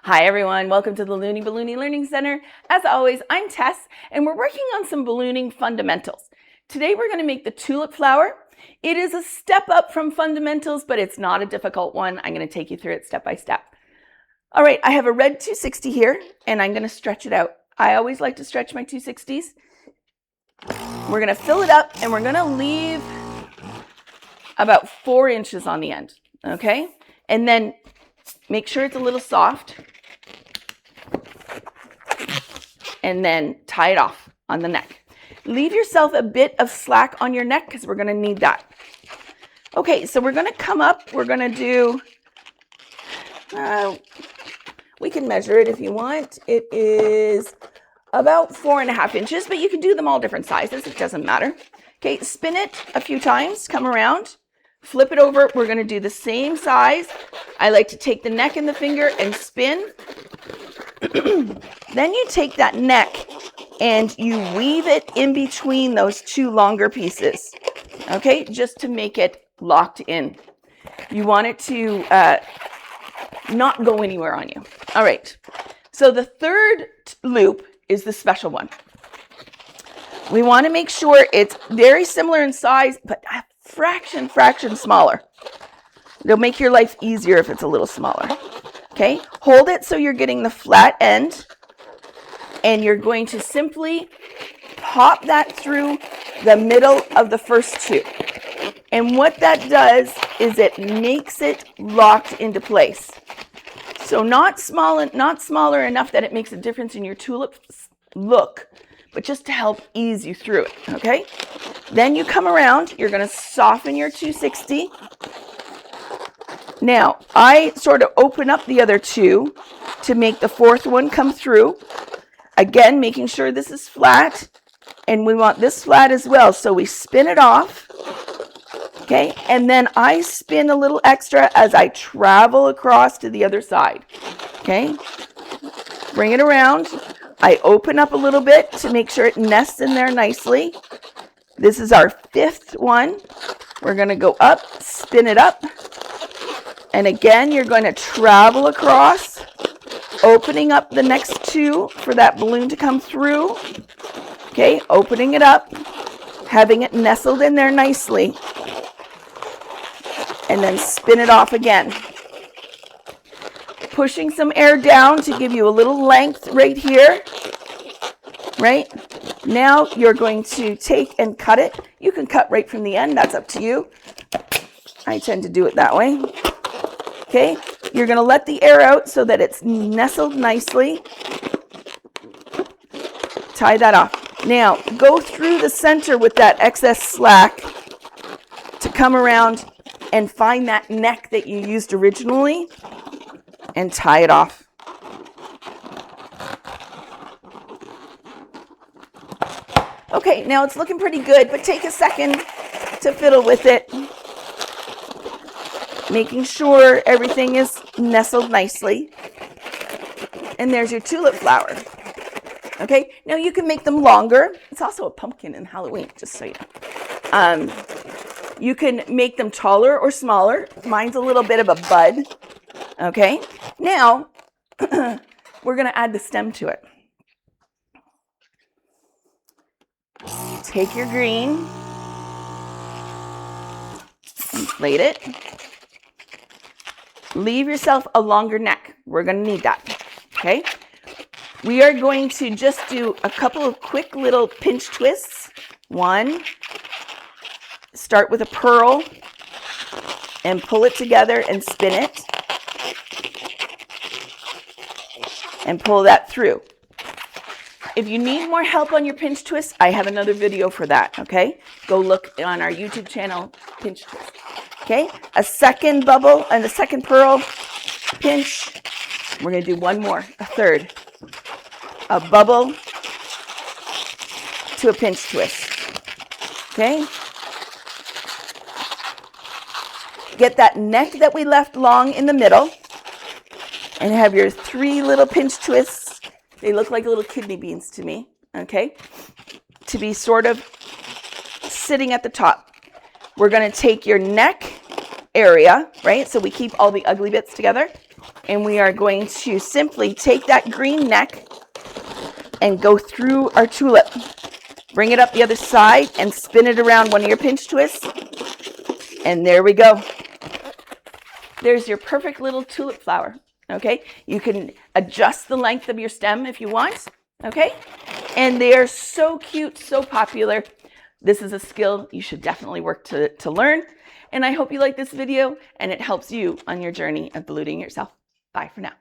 Hi everyone, welcome to the Looney Ballooney Learning Centre. As always, I'm Tess and we're working on some ballooning fundamentals. Today we're going to make the tulip flower. It is a step up from fundamentals, but it's not a difficult one. I'm going to take you through it step by step. All right, I have a red 260 here and I'm going to stretch it out. I always like to stretch my 260s. We're going to fill it up and we're going to leave about 4 inches on the end, okay? And then make sure it's a little soft and then tie it off on the neck. Leave yourself a bit of slack on your neck because we're going to need that. Okay, so we're going to come up. We're going to do, we can measure it if you want. It is about 4.5 inches, but you can do them all different sizes. It doesn't matter. Okay, spin it a few times, come around, flip it over. We're going to do the same size. I like to take the neck and the finger and spin. Then you take that neck and you weave it in between those two longer pieces, okay, just to make it locked in. You want it to not go anywhere on you. All right, so the third loop is the special one. We want to make sure it's very similar in size, but a fraction smaller. It'll make your life easier if it's a little smaller. Okay, hold it so you're getting the flat end, and you're going to simply pop that through the middle of the first two. And what that does is it makes it locked into place. So not smaller enough that it makes a difference in your tulip look, but just to help ease you through it, okay? Then you come around, you're going to soften your 260. Now, I sort of open up the other two to make the fourth one come through. Again, making sure this is flat, and we want this flat as well. So we spin it off, okay? And then I spin a little extra as I travel across to the other side, okay? Bring it around. I open up a little bit to make sure it nests in there nicely. This is our fifth one. We're going to go up, spin it up. And again, you're going to travel across, opening up the next two for that balloon to come through. Okay, opening it up, having it nestled in there nicely, and then spin it off again. Pushing some air down to give you a little length right here. Right? Now you're going to take and cut it. You can cut right from the end. That's up to you. I tend to do it that way. Okay, you're going to let the air out so that it's nestled nicely. Tie that off. Now, go through the center with that excess slack to come around and find that neck that you used originally and tie it off. Okay, now it's looking pretty good, but take a second to fiddle with it. Making sure everything is nestled nicely. And there's your tulip flower. Okay, now you can make them longer. It's also a pumpkin in Halloween, just so you know. You can make them taller or smaller. Mine's a little bit of a bud. Okay, now we're going to add the stem to it. Take your green, inflate it. Leave yourself a longer neck. We're going to need that, okay? We are going to just do a couple of quick little pinch twists. One, start with a pearl and pull it together and spin it. And pull that through. If you need more help on your pinch twist, I have another video for that, okay? Go look on our YouTube channel, pinch twist. Okay, a second bubble and a second pearl, pinch. We're going to do one more, a third. A bubble to a pinch twist. Okay? Get that neck that we left long in the middle and have your 3 little pinch twists. They look like little kidney beans to me, okay? To be sort of sitting at the top. We're going to take your neck area, right? So we keep all the ugly bits together. And we are going to simply take that green neck and go through our tulip. Bring it up the other side and spin it around one of your pinch twists. And there we go. There's your perfect little tulip flower. Okay, you can adjust the length of your stem if you want. Okay, and they are so cute, so popular. This is a skill you should definitely work to learn. And I hope you like this video and it helps you on your journey of ballooning yourself. Bye for now.